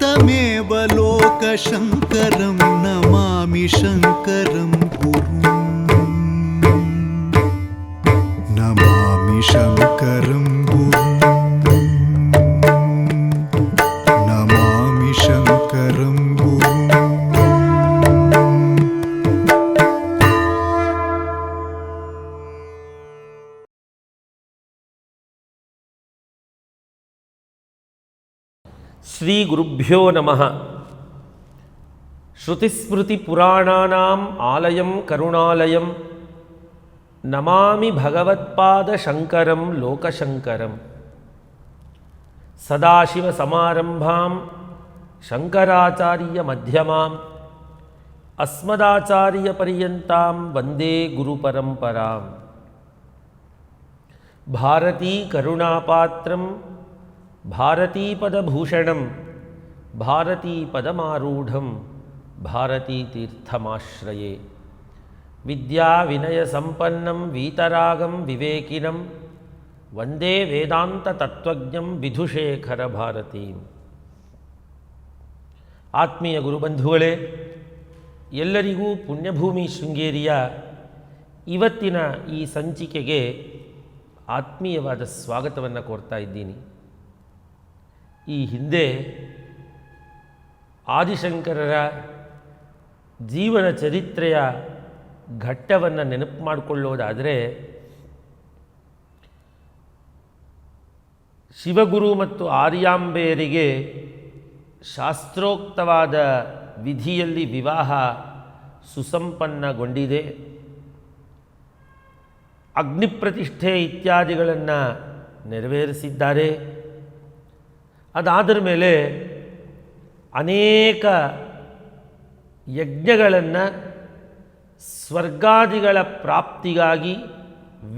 तमेव लोकशङ्करं नमामि शङ्करं गुरुं नमामि शङ्करं गुरुं नमामि शङ्करं गुरुं। ಶ್ರೀ ಗುರುಭ್ಯೋ ನಮಃ. ಶ್ರುತಿಸ್ಮೃತಿಪುರಾಣಾನಾಂ ಆಲಯಂ ಕರುಣಾಲಯಂ ನಮಾಮಿ ಭಗವತ್ಪಾದಶಂಕರಂ ಲೋಕಶಂಕರಂ. ಸದಾಶಿವಸಮಾರಂಭಾಂ ಶಂಕರಾಚಾರ್ಯಮಧ್ಯಮಾಂ ಅಸ್ಮದಾಚಾರ್ಯಪರ್ಯಂತಾಂ ವಂದೇ ಗುರುಪರಂಪರಾಂ. ಭಾರತೀ ಕರುಣಾಪಾತ್ರಂ ಭಾರತೀಪದಭೂಷಣಂ ಭಾರತೀಪದಮಾರೂಢಂ ಭಾರತೀತೀರ್ಥಮಾಶ್ರಯೇ. ವಿದ್ಯಾವಿನಯಸಂಪನ್ನಂ ವೀತರಾಗಂ ವಿವೇಕಿನಂ ವಂದೇ ವೇದಾಂತತತ್ತ್ವಜ್ಞಂ ವಿಧುಶೇಖರ ಭಾರತೀಂ. ಆತ್ಮೀಯ ಗುರುಬಂಧುಗಳೇ, ಎಲ್ಲರಿಗೂ ಪುಣ್ಯಭೂಮಿ ಶೃಂಗೇರಿಯ ಇವತ್ತಿನ ಈ ಸಂಚಿಕೆಗೆ ಆತ್ಮೀಯವಾದ ಸ್ವಾಗತವನ್ನು ಕೋರ್ತಾ ಇದ್ದೀನಿ. ಈ ಹಿಂದೆ ಆದಿಶಂಕರರ ಜೀವನ ಚರಿತ್ರೆಯ ಘಟ್ಟವನ್ನು ನೆನಪು ಮಾಡಿಕೊಳ್ಳೋದಾದರೆ, ಶಿವಗುರು ಮತ್ತು ಆರ್ಯಾಂಬೆಯರಿಗೆ ಶಾಸ್ತ್ರೋಕ್ತವಾದ ವಿಧಿಯಲ್ಲಿ ವಿವಾಹ ಸುಸಂಪನ್ನಗೊಂಡಿದೆ. ಅಗ್ನಿಪ್ರತಿಷ್ಠೆ ಇತ್ಯಾದಿಗಳನ್ನು ನೆರವೇರಿಸಿದ್ದಾರೆ. ಅದಾದರ ಮೇಲೆ ಅನೇಕ ಯಜ್ಞಗಳನ್ನು ಸ್ವರ್ಗಾದಿಗಳ ಪ್ರಾಪ್ತಿಗಾಗಿ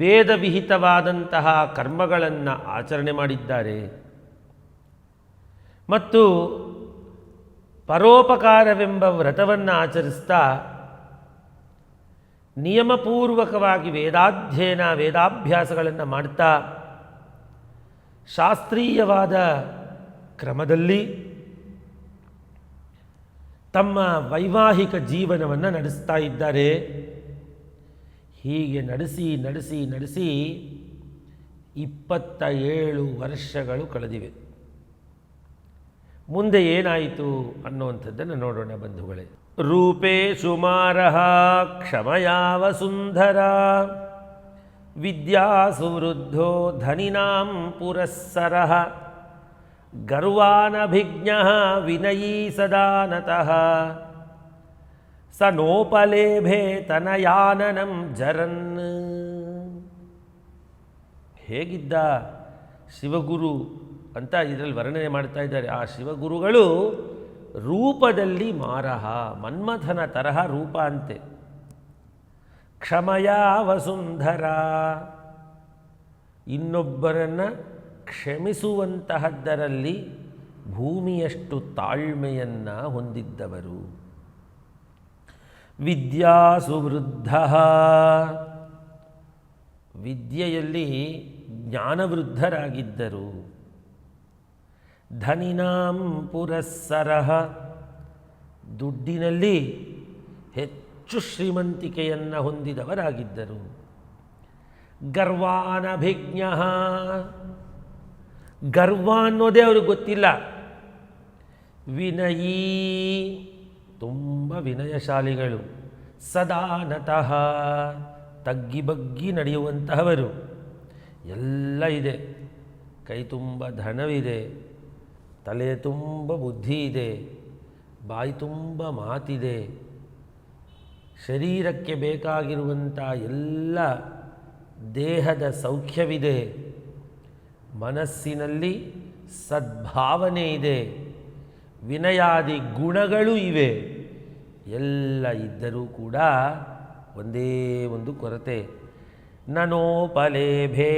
ವೇದವಿಹಿತವಾದಂತಹ ಕರ್ಮಗಳನ್ನು ಆಚರಣೆ ಮಾಡಿದ್ದಾರೆ. ಮತ್ತು ಪರೋಪಕಾರವೆಂಬ ವ್ರತವನ್ನು ಆಚರಿಸ್ತಾ ನಿಯಮಪೂರ್ವಕವಾಗಿ ವೇದಾಧ್ಯಯನ ವೇದಾಭ್ಯಾಸಗಳನ್ನು ಮಾಡ್ತಾ ಶಾಸ್ತ್ರೀಯವಾದ ಕ್ರಮದಲ್ಲಿ ತಮ್ಮ ವೈವಾಹಿಕ ಜೀವನವನ್ನು ನಡೆಸ್ತಾ ಇದ್ದಾರೆ. ಹೀಗೆ ನಡೆಸಿ 27 ವರ್ಷಗಳು ಕಳೆದಿವೆ. ಮುಂದೆ ಏನಾಯಿತು ಅನ್ನುವಂಥದ್ದನ್ನು ನೋಡೋಣ ಬಂಧುಗಳೇ. ರೂಪೇಶು ಮಾರಃ ಕ್ಷಮಯಾವ ಸುಂದರ ವಿದ್ಯಾಸು ವೃದ್ಧೋ ಧನಿನಾಂ ಪುರಸ್ಸರಃ ಗರ್ವಾನಭಿಜ್ಞಃ ವಿನಯೀ ಸದಾನತಃ ಸ ನೋಪಲೇಭೆ ತನಯಾನನಂ ಜರನ್. ಹೇಗಿದ್ದ ಶಿವಗುರು ಅಂತ ಇದರಲ್ಲಿ ವರ್ಣನೆ ಮಾಡ್ತಾ ಇದ್ದಾರೆ. ಆ ಶಿವಗುರುಗಳು ರೂಪದಲ್ಲಿ ಮಾರಹ, ಮನ್ಮಥನ ತರಹ ರೂಪ ಅಂತೆ. ಕ್ಷಮಯ ವಸುಂಧರ, ಇನ್ನೊಬ್ಬರನ್ನು ಕ್ಷಮಿಸುವಂತಹದ್ದರಲ್ಲಿ ಭೂಮಿಯಷ್ಟು ತಾಳ್ಮೆಯನ್ನು ಹೊಂದಿದ್ದವರು. ವಿದ್ಯಾಸು ವೃದ್ಧ, ವಿದ್ಯೆಯಲ್ಲಿ ಜ್ಞಾನವೃದ್ಧರಾಗಿದ್ದರು. ಧನಿನಾಂ ಪುರಸ್ಸರಃ, ದುಡ್ಡಿನಲ್ಲಿ ಹೆಚ್ಚು ಶ್ರೀಮಂತಿಕೆಯನ್ನು ಹೊಂದಿದವರಾಗಿದ್ದರು. ಗರ್ವಾನಭಿಜ್ಞ, ಗರ್ವ ಅನ್ನೋದೇ ಅವ್ರಿಗೆ ಗೊತ್ತಿಲ್ಲ. ವಿನಯೀ, ತುಂಬ ವಿನಯಶಾಲಿಗಳು. ಸದಾನತಃ, ತಗ್ಗಿ ಬಗ್ಗಿ ನಡೆಯುವಂತಹವರು. ಎಲ್ಲ ಇದೆ, ಕೈ ತುಂಬ ಧನವಿದೆ, ತಲೆ ತುಂಬ ಬುದ್ಧಿ ಇದೆ, ಬಾಯಿ ತುಂಬ ಮಾತಿದೆ, ಶರೀರಕ್ಕೆ ಬೇಕಾಗಿರುವಂಥ ಎಲ್ಲ ದೇಹದ ಸೌಖ್ಯವಿದೆ, ಮನಸ್ಸಿನಲ್ಲಿ ಸದ್ಭಾವನೆ ಇದೆ, ವಿನಯಾದಿ ಗುಣಗಳು ಇವೆ. ಎಲ್ಲ ಇದ್ದರೂ ಕೂಡ ಒಂದೇ ಒಂದು ಕೊರತೆ. ನನೋಪಲೇಭೆ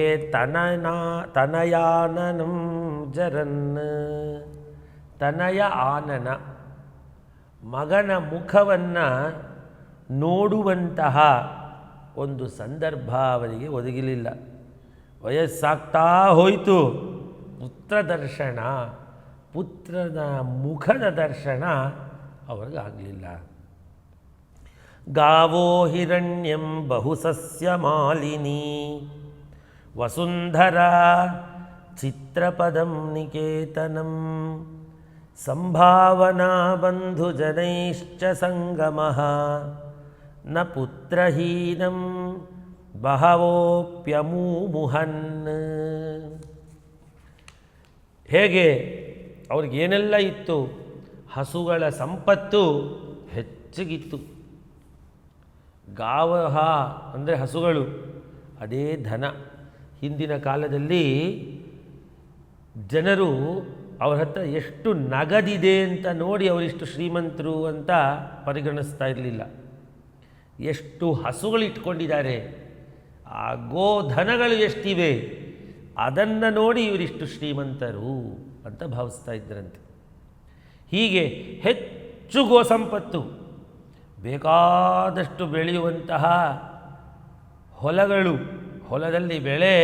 ತನಯಾನನಂ ಜರನ್. ತನಯ ಆನನ, ಮಗನ ಮುಖವನ್ನು ನೋಡುವಂತಹ ಒಂದು ಸಂದರ್ಭ ಅವರಿಗೆ ಒದಗಲಿಲ್ಲ. ವಯಸ್ಸಾಗ್ತಾ ಹೋಯಿತು, ಪುತ್ರ ದರ್ಶನ, ಪುತ್ರನ ಮುಖದ ದರ್ಶನ ಅವ್ರಿಗಾಗಲಿಲ್ಲ. ಗಾವೋ ಹಿರಣ್ಯಂ ಬಹುಸಸ್ಯ ಮಾಲಿನಿ ವಸುಂಧರಾ ಚಿತ್ರಪದಂ ನಿಕೇತನಂ ಸಂಭಾವನಾ ಬಂಧುಜನೈಶ್ಚ ಸಂಗಮಃ ನ ಪುತ್ರಹೀನಂ ಬಹವೋಪ್ಯಮೂಮುಹನ್. ಹೇಗೆ ಅವ್ರಿಗೇನೆಲ್ಲ ಇತ್ತು? ಹಸುಗಳ ಸಂಪತ್ತು ಹೆಚ್ಚಿಗಿತ್ತು. ಗಾವಹ ಅಂದರೆ ಹಸುಗಳು, ಅದೇ ಧನ. ಹಿಂದಿನ ಕಾಲದಲ್ಲಿ ಜನರು ಅವ್ರ ಹತ್ರ ಎಷ್ಟು ನಗದಿದೆ ಅಂತ ನೋಡಿ ಅವರಿಷ್ಟು ಶ್ರೀಮಂತರು ಅಂತ ಪರಿಗಣಿಸ್ತಾ ಇರಲಿಲ್ಲ. ಎಷ್ಟು ಹಸುಗಳು ಇಟ್ಕೊಂಡಿದ್ದಾರೆ, ಆ ಗೋಧನಗಳು ಎಷ್ಟಿವೆ ಅದನ್ನು ನೋಡಿ ಇವರಿಷ್ಟು ಶ್ರೀಮಂತರು ಅಂತ ಭಾವಿಸ್ತಾ ಇದ್ದರಂತೆ. ಹೀಗೆ ಹೆಚ್ಚು ಗೋ ಸಂಪತ್ತು, ಬೇಕಾದಷ್ಟು ಬೆಳೆಯುವಂತಹ ಹೊಲಗಳು, ಹೊಲದಲ್ಲಿ ಬೆಳೆ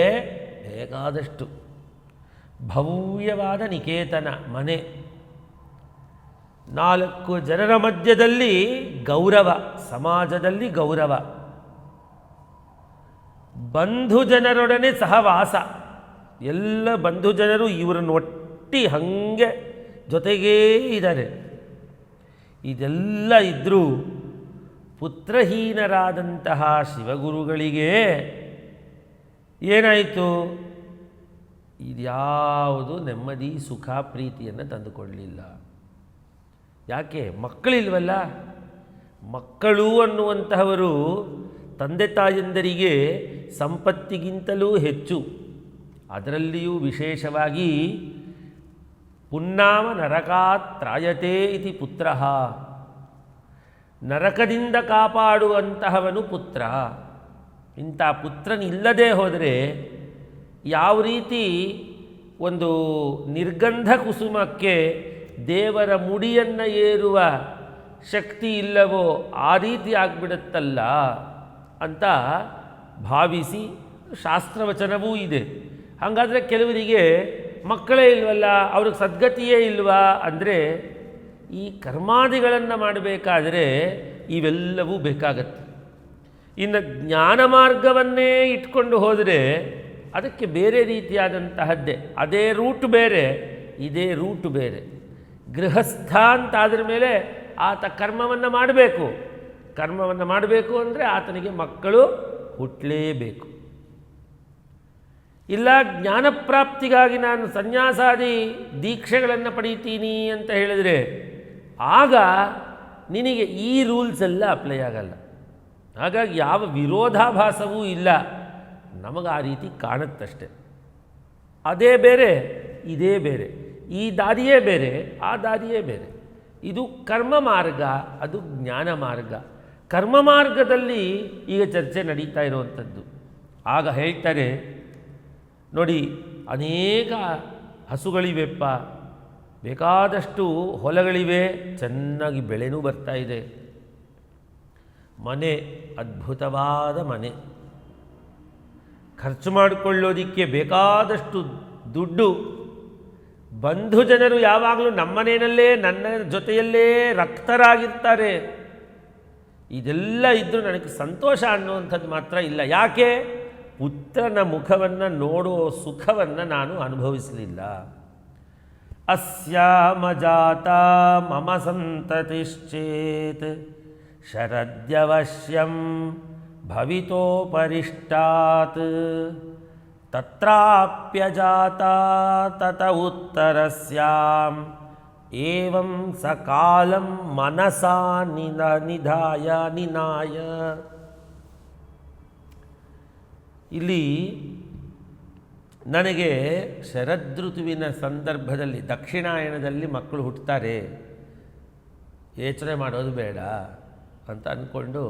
ಬೇಕಾದಷ್ಟು, ಭವ್ಯವಾದ ನಿಕೇತನ ಮನೆ, 4 ಜನರ ಮಧ್ಯದಲ್ಲಿ ಗೌರವ, ಸಮಾಜದಲ್ಲಿ ಗೌರವ, ಬಂಧು ಜನರೊಡನೆ ಸಹವಾಸ, ಎಲ್ಲ ಬಂಧು ಜನರು ಇವರನ್ನು ಒಟ್ಟಿ ಹಾಗೆ ಜೊತೆಗೇ ಇದ್ದಾರೆ. ಇದೆಲ್ಲ ಇದ್ದರೂ ಪುತ್ರಹೀನರಾದಂತಹ ಶಿವಗುರುಗಳಿಗೆ ಏನಾಯಿತು? ಇದ್ಯಾವುದು ನೆಮ್ಮದಿ ಸುಖ ಪ್ರೀತಿಯನ್ನು ತಂದುಕೊಳ್ಳಲಿಲ್ಲ. ಯಾಕೆ? ಮಕ್ಕಳಿಲ್ವಲ್ಲ. ಮಕ್ಕಳು ಅನ್ನುವಂತಹವರು ತಂದೆ ತಾಯಂದರಿಗೆ ಸಂಪತ್ತಿಗಿಂತಲೂ ಹೆಚ್ಚು. ಅದರಲ್ಲಿಯೂ ವಿಶೇಷವಾಗಿ ಪುನ್ನಾಮ ನರಕಾತ್ ತ್ರಾಯತೆ ಇತಿ ಪುತ್ರ, ನರಕದಿಂದ ಕಾಪಾಡುವಂತಹವನು ಪುತ್ರ. ಇಂಥ ಪುತ್ರನಿಲ್ಲದೆ ಹೋದರೆ ಯಾವ ರೀತಿ ಒಂದು ನಿರ್ಗಂಧ ಕುಸುಮಕ್ಕೆ ದೇವರ ಮುಡಿಯನ್ನು ಏರುವ ಶಕ್ತಿ ಇಲ್ಲವೋ ಆ ರೀತಿ ಆಗಿಬಿಡುತ್ತಲ್ಲ ಅಂತ ಭಾವಿಸಿ ಶಾಸ್ತ್ರವಚನವೂ ಇದೆ. ಹಾಗಾದರೆ ಕೆಲವರಿಗೆ ಮಕ್ಕಳೇ ಇಲ್ವಲ್ಲ, ಅವ್ರಿಗೆ ಸದ್ಗತಿಯೇ ಇಲ್ವಾ ಅಂದರೆ ಈ ಕರ್ಮಾದಿಗಳನ್ನು ಮಾಡಬೇಕಾದರೆ ಇವೆಲ್ಲವೂ ಬೇಕಾಗತ್ತೆ. ಇನ್ನು ಜ್ಞಾನ ಮಾರ್ಗವನ್ನೇ ಇಟ್ಕೊಂಡು ಹೋದರೆ ಅದಕ್ಕೆ ಬೇರೆ ರೀತಿಯಾದಂತಹದ್ದೇ, ಅದೇ ರೂಟ್ ಬೇರೆ, ಇದೇ ರೂಟ್ ಬೇರೆ. ಗೃಹಸ್ಥ ಅಂತಾದ್ರ ಮೇಲೆ ಆತ ಕರ್ಮವನ್ನು ಮಾಡಬೇಕು. ಕರ್ಮವನ್ನು ಮಾಡಬೇಕು ಅಂದರೆ ಆತನಿಗೆ ಮಕ್ಕಳು ಹುಟ್ಟಲೇಬೇಕು. ಇಲ್ಲ ಜ್ಞಾನಪ್ರಾಪ್ತಿಗಾಗಿ ನಾನು ಸನ್ಯಾಸಾದಿ ದೀಕ್ಷೆಗಳನ್ನು ಪಡೀತೀನಿ ಅಂತ ಹೇಳಿದರೆ ಆಗ ನಿನಗೆ ಈ ರೂಲ್ಸ್ ಎಲ್ಲ ಅಪ್ಲೈ ಆಗಲ್ಲ. ಹಾಗಾಗಿ ಯಾವ ವಿರೋಧಾಭಾಸವೂ ಇಲ್ಲ. ನಮಗೆ ಆ ರೀತಿ ಕಾಣುತ್ತಷ್ಟೆ. ಅದೇ ಬೇರೆ, ಇದೇ ಬೇರೆ, ಈ ದಾರಿಯೇ ಬೇರೆ, ಆ ದಾರಿಯೇ ಬೇರೆ. ಇದು ಕರ್ಮ ಮಾರ್ಗ, ಅದು ಜ್ಞಾನ ಮಾರ್ಗ. ಕರ್ಮ ಮಾರ್ಗದಲ್ಲಿ ಈಗ ಚರ್ಚೆ ನಡೀತಾ ಇರುವಂಥದ್ದು. ಆಗ ಹೇಳ್ತಾರೆ ನೋಡಿ, ಅನೇಕ ಹಸುಗಳಿವೆಪ್ಪ, ಬೇಕಾದಷ್ಟು ಹೊಲಗಳಿವೆ, ಚೆನ್ನಾಗಿ ಬೆಳೆನೂ ಬರ್ತಾ ಇದೆ, ಮನೆ ಅದ್ಭುತವಾದ ಮನೆ, ಖರ್ಚು ಮಾಡಿಕೊಳ್ಳೋದಿಕ್ಕೆ ಬೇಕಾದಷ್ಟು ದುಡ್ಡು, ಬಂಧು ಜನರು ಯಾವಾಗಲೂ ನಮ್ಮನೆಯಲ್ಲೇ ನನ್ನ ಜೊತೆಯಲ್ಲೇ ರಕ್ತರಾಗಿರ್ತಾರೆ. ಇದೆಲ್ಲ ಇದ್ದರೂ ನನಗೆ ಸಂತೋಷ ಅನ್ನುವಂಥದ್ದು ಮಾತ್ರ ಇಲ್ಲ. ಯಾಕೆ? ಪುತ್ರನ ಮುಖವನ್ನು ನೋಡೋ ಸುಖವನ್ನು ನಾನು ಅನುಭವಿಸಲಿಲ್ಲ. ಅಸ್ಯಾಮಜಾತ ಮಮ ಸಂತತಿಶ್ಚೇತ್ ಶರದ್ಯವಶ್ಯಂ ಭವಿತೋಪರಿಷ್ಟಾತ್ ತತ್ರಾಪ್ಯಜಾತ ತತ ಉತ್ತರಸ್ಯಾಂ ಏವಂ ಸಕಾಲಂ ಮನಸಾ ನಿನಾಯ. ಇಲ್ಲಿ ನನಗೆ ಶರದೃತುವಿನ ಸಂದರ್ಭದಲ್ಲಿ ದಕ್ಷಿಣಾಯನದಲ್ಲಿ ಮಕ್ಕಳು ಹುಟ್ಟುತ್ತಾರೆ, ಯೋಚನೆ ಮಾಡೋದು ಬೇಡ ಅಂತ ಅಂದ್ಕೊಂಡು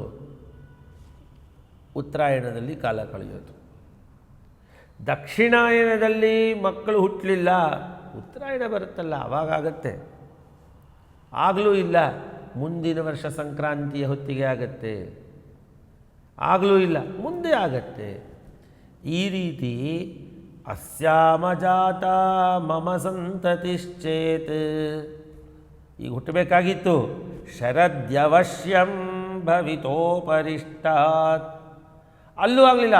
ಉತ್ತರಾಯಣದಲ್ಲಿ ಕಾಲ ಕಳೆಯೋದು. ದಕ್ಷಿಣಾಯನದಲ್ಲಿ ಮಕ್ಕಳು ಹುಟ್ಟಲಿಲ್ಲ, ಉತ್ತರಾಯಣ ಬರುತ್ತಲ್ಲ ಆವಾಗತ್ತೆ. ಆಗಲೂ ಇಲ್ಲ, ಮುಂದಿನ ವರ್ಷ ಸಂಕ್ರಾಂತಿಯ ಹೊತ್ತಿಗೆ ಆಗತ್ತೆ. ಆಗಲೂ ಇಲ್ಲ, ಮುಂದೆ ಆಗತ್ತೆ. ಈ ರೀತಿ ಅಸ್ಯಾಮ ಜಾತ ಮಮ ಸಂತತಿಶ್ಚೇತ್. ಈಗ ಹುಟ್ಟಬೇಕಾಗಿತ್ತು. ಶರದ್ಯವಶ್ಯಂ ಭವಿತೋಪರಿಷ್ಟಾತ್. ಅಲ್ಲೂ ಆಗಲಿಲ್ಲ.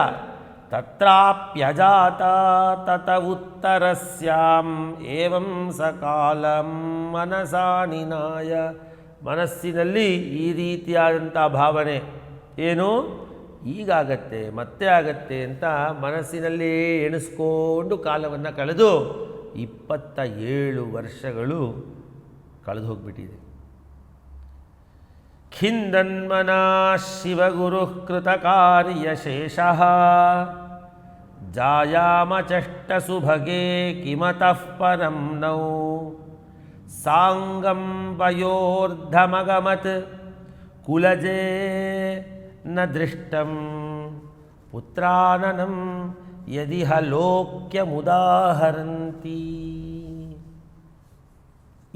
ತತ್ರಾಪ್ಯಜಾತ ತತ ಉತ್ತರಸ್ಯಾಂ ಏವಂ ಸಕಾಲಂ ಮನಸಾ ನಿನಾಯ. ಮನಸ್ಸಿನಲ್ಲಿ ಈ ರೀತಿಯಾದಂಥ ಭಾವನೆ ಏನು, ಈಗಾಗತ್ತೆ ಮತ್ತೆ ಆಗತ್ತೆ ಅಂತ ಮನಸ್ಸಿನಲ್ಲಿ ಎಣಿಸ್ಕೊಂಡು ಕಾಲವನ್ನು ಕಳೆದು 27 ವರ್ಷಗಳು ಕಳೆದು ಹೋಗಿಬಿಟ್ಟಿದೆ. ಖಿಂದನ್ಮನಾ ಶಿವಗುರು ಕೃತಕಾರ್ಯಶೇಷಃ ಜಾಯಾಮಚಷ್ಟ ಸುಭಗೆ ಕಿಮತಃ ಪರಂ ನೌ ಸಾಂಗಂ ವಯೋರ್ಧಮಗಮತ್ ಕುಲಜೇ ನ ದೃಷ್ಟಂ ಪುತ್ರಾನನಂ ಯದಿಹ ಲೋಕ್ಯಮುದಾಹರಂತಿ.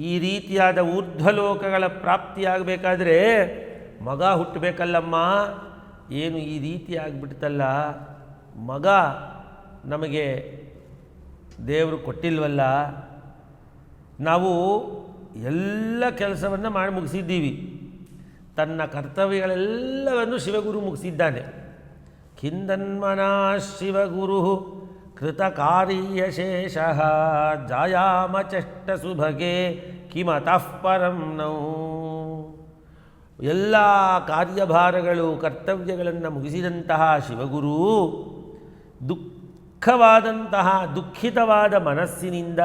ಈ ರೀತಿಯಾದ ಊರ್ಧ್ವಲೋಕಗಳ ಪ್ರಾಪ್ತಿಯಾಗಬೇಕಾದ್ರೆ ಮಗ ಹುಟ್ಟಬೇಕಲ್ಲಮ್ಮ. ಏನು ಈ ರೀತಿ ಆಗಿಬಿಡ್ತಲ್ಲ, ಮಗ ನಮಗೆ ದೇವರು ಕೊಟ್ಟಿಲ್ವಲ್ಲ. ನಾವು ಎಲ್ಲ ಕೆಲಸವನ್ನು ಮಾಡಿ ಮುಗಿಸಿದ್ದೀವಿ. ತನ್ನ ಕರ್ತವ್ಯಗಳೆಲ್ಲವನ್ನು ಶಿವಗುರು ಮುಗಿಸಿದ್ದಾನೆ. ಖಿಂದನ್ಮನಾ ಶಿವಗುರು ಕೃತಕಾರ್ಯಶೇಷಃ ಜಾಯಾಮಚಷ್ಟ ಸುಭಗೆ ಕಿಮತಃ ಪರಂ ನೌ. ಎಲ್ಲ ಕಾರ್ಯಭಾರಗಳು ಕರ್ತವ್ಯಗಳನ್ನು ಮುಗಿಸಿದಂತಹ ಶಿವಗುರು ದುಃಖಿತವಾದ ಮನಸ್ಸಿನಿಂದ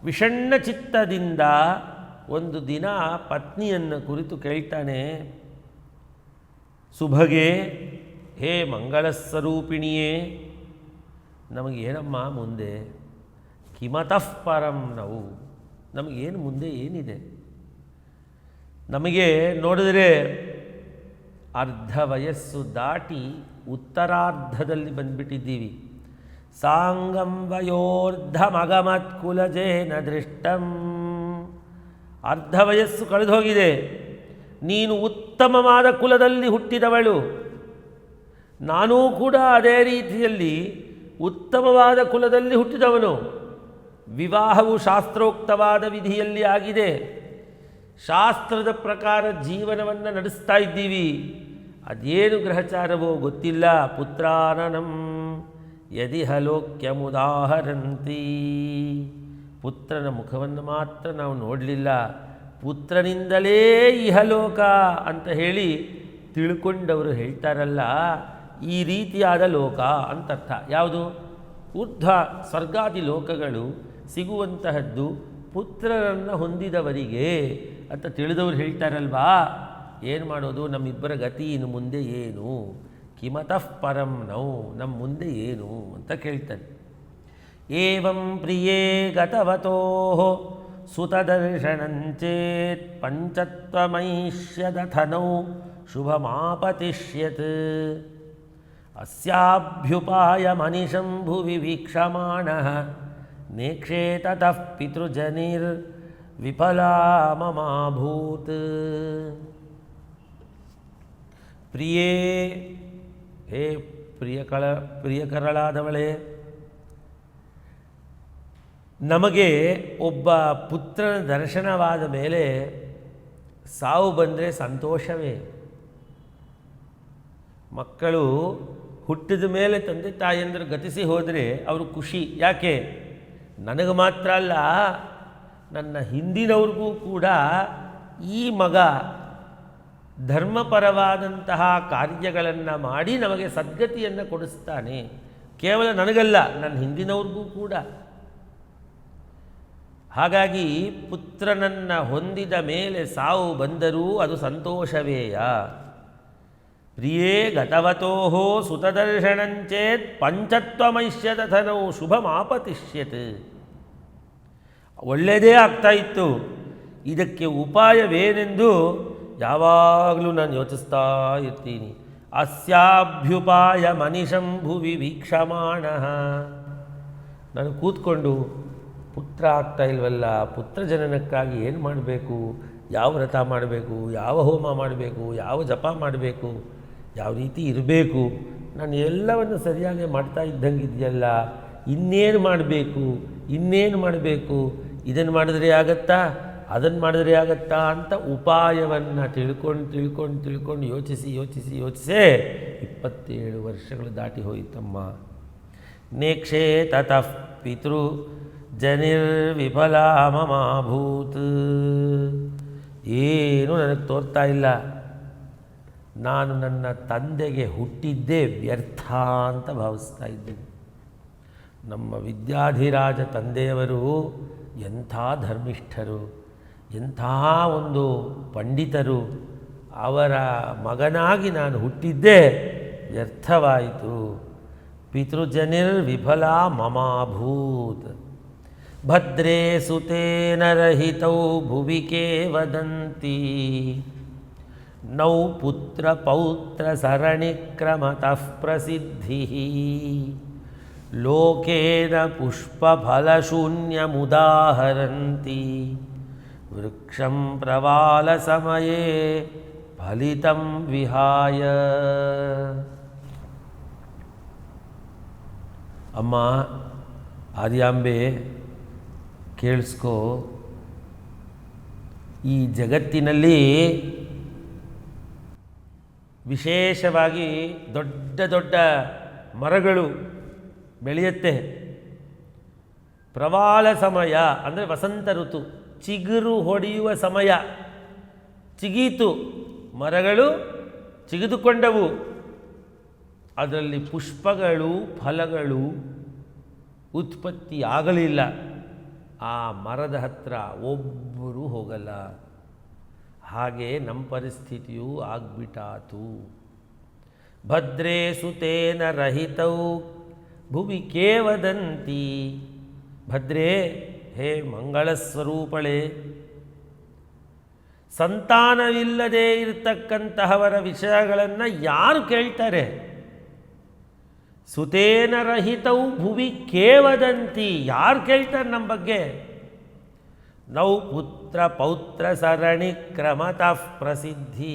ವಿಷಣ್ಣ ಚಿತ್ತದಿಂದ ಒಂದು ದಿನ ಪತ್ನಿಯನ್ನು ಕುರಿತು ಕೇಳ್ತಾನೆ. ಸುಭಗೆ, ಹೇ ಮಂಗಳ ಸ್ವರೂಪಿಣಿಯೇ, ನಮಗೇನಮ್ಮ ಮುಂದೆ? ಕಿಮತಃ ಪರಂ ನಾವು, ನಮಗೇನು ಮುಂದೆ ಏನಿದೆ? ನಮಗೆ ನೋಡಿದರೆ ಅರ್ಧ ವಯಸ್ಸು ದಾಟಿ ಉತ್ತರಾರ್ಧದಲ್ಲಿ ಬಂದುಬಿಟ್ಟಿದ್ದೀವಿ. ಸಾಂಗಂ ವಯೋರ್ಧಮಗಮತ್ ಕುಲಜೇನ ದೃಷ್ಟಂ. ಅರ್ಧ ವಯಸ್ಸು ಕಳೆದು ಹೋಗಿದೆ. ನೀನು ಉತ್ತಮವಾದ ಕುಲದಲ್ಲಿ ಹುಟ್ಟಿದವಳು, ನಾನೂ ಕೂಡ ಅದೇ ರೀತಿಯಲ್ಲಿ ಉತ್ತಮವಾದ ಕುಲದಲ್ಲಿ ಹುಟ್ಟಿದವನು. ವಿವಾಹವು ಶಾಸ್ತ್ರೋಕ್ತವಾದ ವಿಧಿಯಲ್ಲಿ ಆಗಿದೆ. ಶಾಸ್ತ್ರದ ಪ್ರಕಾರ ಜೀವನವನ್ನು ನಡೆಸ್ತಾ ಇದ್ದೀವಿ. ಅದೇನು ಗ್ರಹಚಾರವೋ ಗೊತ್ತಿಲ್ಲ. ಪುತ್ರಾನನಂ ಯದಿಹ ಲೋಕ್ಯಮುದಾಹರಂತಿ. ಪುತ್ರನ ಮುಖವನ್ನು ಮಾತ್ರ ನಾವು ನೋಡಲಿಲ್ಲ, ಪುತ್ರನಿಂದಲೇ ಇಹಲೋಕ ಅಂತ ಹೇಳಿ ತಿಳ್ಕೊಂಡವರು ಹೇಳ್ತಾರಲ್ಲ, ಈ ರೀತಿಯಾದ ಲೋಕ ಅಂತರ್ಥ. ಯಾವುದು? ಊರ್ಧ್ವ ಸ್ವರ್ಗಾದಿ ಲೋಕಗಳು ಸಿಗುವಂತಹದ್ದು ಪುತ್ರರನ್ನು ಹೊಂದಿದವರಿಗೆ ಅಂತ ತಿಳಿದವರು ಹೇಳ್ತಾರಲ್ವಾ. ಏನು ಮಾಡೋದು? ನಮ್ಮಿಬ್ಬರ ಗತಿ ಇನ್ನು ಮುಂದೆ ಏನು? ಕಿಮತಃ ಪರಂ ನೌ, ನಮ್ಮ ಮುಂದೆ ಏನು ಅಂತ ಕೇಳ್ತಾನೆ. ಏವಂ ಪ್ರಿಯೇ ಗತವತೋ ಸುತದರ್ಶನಂಚೇತ್ ಪಂಚತ್ವಮೈಷ್ಯದಥನೌ ಶುಭಮಾಪತಿಷ್ಯತ್. ಅಸ್ಯಾಭ್ಯುಪಾಯಮನಿಶಂ ಭುವಿ ವೀಕ್ಷಮಾಣಃ ನೇಕ್ಷೇ ತತಃ ಪಿತೃಜನಿರ್ವಿಫಲಾ ಮಮಾಭೂತ್. ಪ್ರಿಯೇ, ಹೇ ಪ್ರಿಯಕರಳಾದವಳೇ, ನಮಗೆ ಒಬ್ಬ ಪುತ್ರನ ದರ್ಶನವಾದ ಮೇಲೆ ಸಾವು ಬಂದರೆ ಸಂತೋಷವೇ. ಮಕ್ಕಳು ಹುಟ್ಟಿದ ಮೇಲೆ ತಂದೆ ತಾಯಿಯಂದರು ಗತಿಸಿ ಹೋದರೆ ಅವರು ಖುಷಿ. ಯಾಕೆ? ನನಗೆ ಮಾತ್ರ ಅಲ್ಲ, ನನ್ನ ಹಿಂದಿನವ್ರಿಗೂ ಕೂಡ ಈ ಮಗ ಧರ್ಮಪರವಾದಂತಹ ಕಾರ್ಯಗಳನ್ನು ಮಾಡಿ ನಮಗೆ ಸದ್ಗತಿಯನ್ನು ಕೊಡಿಸ್ತಾನೆ. ಕೇವಲ ನನಗಲ್ಲ, ನನ್ನ ಹಿಂದಿನವ್ರಿಗೂ ಕೂಡ. ಹಾಗಾಗಿ ಪುತ್ರನನ್ನು ಹೊಂದಿದ ಮೇಲೆ ಸಾವು ಬಂದರೂ ಅದು ಸಂತೋಷವೇಯ. ಪ್ರಿಯೇ ಗತವತೋ ಸುತದರ್ಶನಂಚೇತ್ ಪಂಚತ್ವಮೈಷ್ಯದಥನೌ ಶುಭಮಾಪತಿಷ್ಯತ್. ಒಳ್ಳೆಯದೇ ಆಗ್ತಾ ಇತ್ತು. ಇದಕ್ಕೆ ಉಪಾಯವೇನೆಂದು ಯಾವಾಗಲೂ ನಾನು ಯೋಚಿಸ್ತಾ ಇರ್ತೀನಿ. ಅಸ್ಯಾಭ್ಯುಪಾಯ ಮನಿಷಂ ಭುವಿ ವೀಕ್ಷಮಾಣಃ. ನಾನು ಕೂತ್ಕೊಂಡು ಪುತ್ರ ಆಗ್ತಾ ಇಲ್ವಲ್ಲ, ಪುತ್ರ ಜನನಕ್ಕಾಗಿ ಏನು ಮಾಡಬೇಕು, ಯಾವ ವ್ರತ ಮಾಡಬೇಕು, ಯಾವ ಹೋಮ ಮಾಡಬೇಕು, ಯಾವ ಜಪ ಮಾಡಬೇಕು, ಯಾವ ರೀತಿ ಇರಬೇಕು, ನಾನು ಎಲ್ಲವನ್ನು ಸರಿಯಾಗಿ ಮಾಡ್ತಾ ಇದ್ದಂಗಿದೆಯಲ್ಲ, ಇನ್ನೇನು ಮಾಡಬೇಕು, ಇದನ್ನು ಮಾಡಿದ್ರೆ ಆಗತ್ತಾ, ಅದನ್ನು ಮಾಡಿದ್ರೆ ಆಗತ್ತಾ ಅಂತ ಉಪಾಯವನ್ನು ತಿಳ್ಕೊಂಡು ಯೋಚಿಸಿ 27 ವರ್ಷಗಳು ದಾಟಿ ಹೋಯಿತಮ್ಮ. ನೇಕ್ಷೇ ತತಃ ಪಿತೃ ಜನಿರ್ವಿಫಲಾ ಮಮಾಭೂತ್. ಏನೂ ನನಗೆ ತೋರ್ತಾ ಇಲ್ಲ, ನಾನು ನನ್ನ ತಂದೆಗೆ ಹುಟ್ಟಿದ್ದೇ ವ್ಯರ್ಥ ಅಂತ ಭಾವಿಸ್ತಾ ಇದ್ದೇನೆ. ನಮ್ಮ ವಿದ್ಯಾಧಿರಾಜ ತಂದೆಯವರು ಎಂಥ ಧರ್ಮಿಷ್ಠರು, ಎಂಥ ಒಂದು ಪಂಡಿತರು, ಅವರ ಮಗನಾಗಿ ನಾನು ಹುಟ್ಟಿದ್ದೇ ವ್ಯರ್ಥವಾಯಿತು. ಪಿತೃಜನಿರ್ವಿಫಲಾ ಮಮಾಭೂತ್. ಭದ್ರೇ ಸುತೇನ ರಹಿತೌ ಭುವಿಕೆ ವದಂತಿ. ನೌ ಪುತ್ರ ಪೌತ್ರ ಸರಣಿಕ್ರಮತಃ ಪ್ರಸಿದ್ಧಿ. ಲೋಕೇನ ಪುಷ್ಪಫಲಶೂನ್ಯಮುದಾಹರಂತಿ. ವೃಕ್ಷಂ ಪ್ರವಾಲ ಸಮಯೇ ಫಲಿತಂ ವಿಹಾಯ. ಅಮ್ಮ ಆರ್ಯಾಂಬೆ, ಕೇಳಿಸ್ಕೋ, ಈ ಜಗತ್ತಿನಲ್ಲಿ ವಿಶೇಷವಾಗಿ ದೊಡ್ಡ ದೊಡ್ಡ ಮರಗಳು ಬೆಳೆಯುತ್ತೆ. ಪ್ರವಾಲ ಸಮಯ ಅಂದರೆ ವಸಂತ ಋತು, ಚಿಗುರು ಹೊಡೆಯುವ ಸಮಯ. ಚಿಗೀತು, ಮರಗಳು ಚಿಗಿದುಕೊಂಡವು, ಅದರಲ್ಲಿ ಪುಷ್ಪಗಳು ಫಲಗಳು ಉತ್ಪತ್ತಿ ಆಗಲಿಲ್ಲ. ಆ ಮರದ ಹತ್ರ ಒಬ್ಬರೂ ಹೋಗಲ್ಲ. ಹಾಗೆ ನಮ್ಮ ಪರಿಸ್ಥಿತಿಯೂ ಆಗ್ಬಿಟ್ಟಾತು. ಭದ್ರೇ ಸುತೇನ ರಹಿತೌ ಭುವಿ ಕೇವದಂತಿ. ಭದ್ರೇ, ಹೇ ಮಂಗಳ ಸ್ವರೂಪಳೇ, ಸಂತಾನವಿಲ್ಲದೆ ಇರತಕ್ಕಂತಹವರ ವಿಷಯಗಳನ್ನು ಯಾರು ಕೇಳ್ತಾರೆ? ಸುತೇನ ರಹಿತೌ ಭುವಿ ಕೇವದಂತಿ. ಯಾರು ಕೇಳ್ತಾರೆ ನಮ್ಮ ಬಗ್ಗೆ? ನೌ ಪುತ್ರ ಪೌತ್ರ ಸರಣಿ ಕ್ರಮತಃ ಪ್ರಸಿದ್ಧಿ.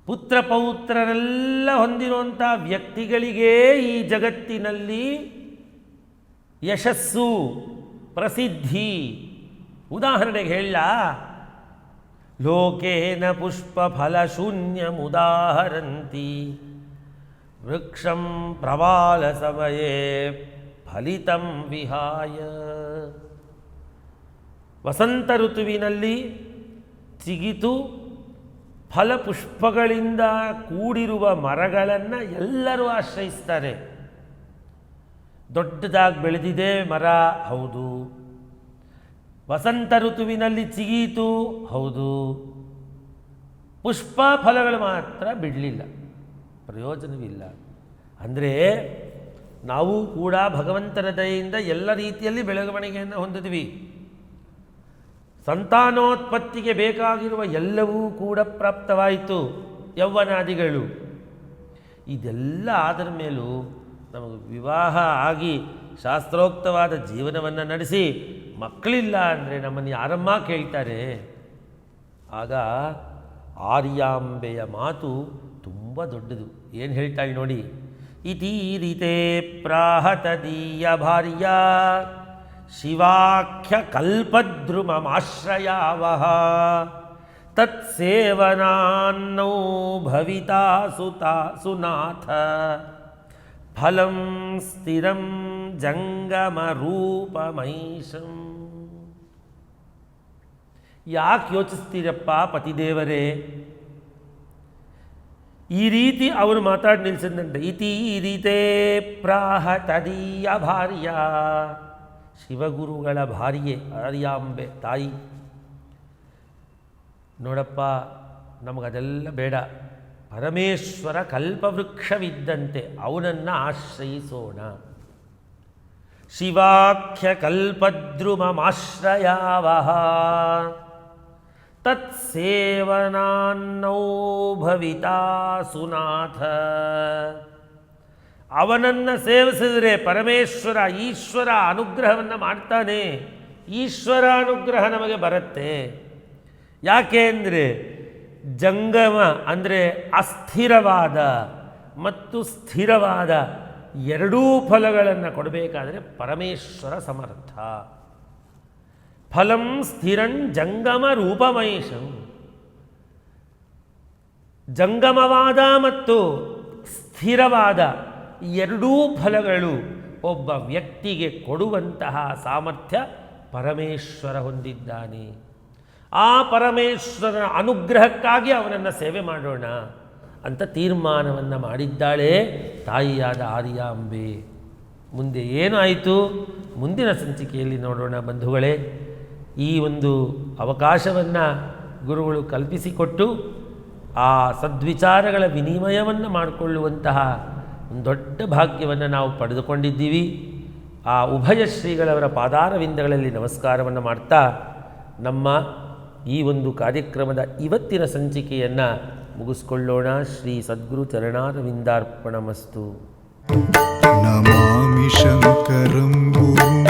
ಪುತ್ರ ಪೌತ್ರರೆಲ್ಲ ಹೊಂದಿರುವಂಥ ವ್ಯಕ್ತಿಗಳಿಗೆ ಈ ಜಗತ್ತಿನಲ್ಲಿ ಯಶಸ್ಸು, ಪ್ರಸಿದ್ಧಿ. ಉದಾಹರಣೆಗೆ ಹೇಳ, ಲೋಕೇನ ಪುಷ್ಪ ಫಲ ಶೂನ್ಯಮುದಾಹರಂತಿ. ವೃಕ್ಷಂ ಪ್ರವಾಲ ಸಮಯೇ ಫಲಿತಂ ವಿಹಾಯ. ವಸಂತ ಋತುವಿನಲ್ಲಿ ಚಿಗಿತು ಫಲಪುಷ್ಪಗಳಿಂದ ಕೂಡಿರುವ ಮರಗಳನ್ನು ಎಲ್ಲರೂ ಆಶ್ರಯಿಸ್ತಾರೆ. ದೊಡ್ಡದಾಗಿ ಬೆಳೆದಿದೆ ಮರ, ಹೌದು. ವಸಂತ ಋತುವಿನಲ್ಲಿ ಚಿಗೀತು, ಹೌದು. ಪುಷ್ಪ ಫಲಗಳು ಮಾತ್ರ ಬಿಡಲಿಲ್ಲ, ಪ್ರಯೋಜನವಿಲ್ಲ. ಅಂದರೆ ನಾವು ಕೂಡ ಭಗವಂತನ ದಯೆಯಿಂದ ಎಲ್ಲ ರೀತಿಯಲ್ಲಿ ಬೆಳವಣಿಗೆಯನ್ನು ಹೊಂದಿದ್ವಿ. ಸಂತಾನೋತ್ಪತ್ತಿಗೆ ಬೇಕಾಗಿರುವ ಎಲ್ಲವೂ ಕೂಡ ಪ್ರಾಪ್ತವಾಯಿತು, ಯೌವನಾದಿಗಳು. ಇದೆಲ್ಲ ಆದರ ಮೇಲೂ ನಮಗೆ ವಿವಾಹ ಆಗಿ ಶಾಸ್ತ್ರೋಕ್ತವಾದ ಜೀವನವನ್ನು ನಡೆಸಿ ಮಕ್ಕಳಿಲ್ಲ ಅಂದರೆ ನಮ್ಮನ್ನು ಯಾರಮ್ಮ ಕೇಳ್ತಾರೆ? ಆಗ ಆರ್ಯಾಂಬೆಯ ಮಾತು ತುಂಬ ದೊಡ್ಡದು. ಏನು ಹೇಳ್ತಾಳೆ ನೋಡಿ. ಇತೀರಿತೆ ಪ್ರಾಹತದೀಯ ಭಾರ್ಯ ಶಿವಾಖ್ಯ ಕಲ್ಪದ್ರುಮಮಾಶ್ರಯಾವಹ. ತತ್ಸೇವನಾನ್ನೋ ಭವಿತಾ ಸುನಾಥ. ಫಲಂ ಸ್ಥಿರಂ ಜಂಗಮರೂಪಮೈಷಂ. ಯಾಕೆ ಯೋಚಿಸ್ತೀರಪ್ಪ ಪತಿದೇವರೇ? ಈ ರೀತಿ ಅವರು ಮಾತಾಡಿ ನಿಲ್ಲಿಸಿದಂತೆ. ಇತೀರಿತೆ ಪ್ರಾಹ ತದೀಯ ಭಾರ್ಯ. ಶಿವಗುರುಗಳ ಭಾರ್ಯೆ ಆರ್ಯಾಂಬೆ ತಾಯಿ. ನೋಡಪ್ಪ, ನಮಗದೆಲ್ಲ ಬೇಡ. ಪರಮೇಶ್ವರ ಕಲ್ಪವೃಕ್ಷವಿದ್ದಂತೆ ಅವನನ್ನು ಆಶ್ರಯಿಸೋಣ. ಶಿವಾಖ್ಯ ಕಲ್ಪದ್ರುಮಮಾಶ್ರಯಾವಹ. ತತ್ಸೇವನಾನ್ನೋ ಭವಿತಾ ಸುನಾಥ. ಅವನನ್ನು ಸೇವಿಸಿದರೆ ಪರಮೇಶ್ವರ ಈಶ್ವರ ಅನುಗ್ರಹವನ್ನು ಮಾಡ್ತಾನೆ. ಈಶ್ವರ ಅನುಗ್ರಹ ನಮಗೆ ಬರುತ್ತೆ. ಯಾಕೆ ಅಂದರೆ ಜಂಗಮ ಅಂದರೆ ಅಸ್ಥಿರವಾದ ಮತ್ತು ಸ್ಥಿರವಾದ ಎರಡೂ ಫಲಗಳನ್ನು ಕೊಡಬೇಕಾದರೆ ಪರಮೇಶ್ವರ ಸಮರ್ಥ. ಫಲಂ ಸ್ಥಿರಂ ಜಂಗಮ ರೂಪಮೈಷಂ. ಜಂಗಮವಾದ ಮತ್ತು ಸ್ಥಿರವಾದ ಎರಡೂ ಫಲಗಳು ಒಬ್ಬ ವ್ಯಕ್ತಿಗೆ ಕೊಡುವಂತಹ ಸಾಮರ್ಥ್ಯ ಪರಮೇಶ್ವರ ಹೊಂದಿದ್ದಾನೆ. ಆ ಪರಮೇಶ್ವರನ ಅನುಗ್ರಹಕ್ಕಾಗಿ ಅವನನ್ನು ಸೇವೆ ಮಾಡೋಣ ಅಂತ ತೀರ್ಮಾನವನ್ನು ಮಾಡಿದ್ದಾಳೆ ತಾಯಿಯಾದ ಆರ್ಯಾಂಬೆ. ಮುಂದೆ ಏನಾಯಿತು ಮುಂದಿನ ಸಂಚಿಕೆಯಲ್ಲಿ ನೋಡೋಣ ಬಂಧುಗಳೇ. ಈ ಒಂದು ಅವಕಾಶವನ್ನು ಗುರುಗಳು ಕಲ್ಪಿಸಿಕೊಟ್ಟು ಆ ಸದ್ವಿಚಾರಗಳ ವಿನಿಮಯವನ್ನು ಮಾಡಿಕೊಳ್ಳುವಂತಹ ಒಂದು ದೊಡ್ಡ ಭಾಗ್ಯವನ್ನು ನಾವು ಪಡೆದುಕೊಂಡಿದ್ದೀವಿ. ಆ ಉಭಯ ಶ್ರೀಗಳವರ ಪಾದಾರವಿಂದಗಳಲ್ಲಿ ನಮಸ್ಕಾರವನ್ನು ಮಾಡ್ತಾ ನಮ್ಮ ಈ ಒಂದು ಕಾರ್ಯಕ್ರಮದ ಇವತ್ತಿನ ಸಂಚಿಕೆಯನ್ನು ಮುಗಿಸ್ಕೊಳ್ಳೋಣ. ಶ್ರೀ ಸದ್ಗುರು ಚರಣಾರವಿಂದಾರ್ಪಣಮಸ್ತು. ನಮಾಮಿ ಶಂಕರಂ ಗುರುಂ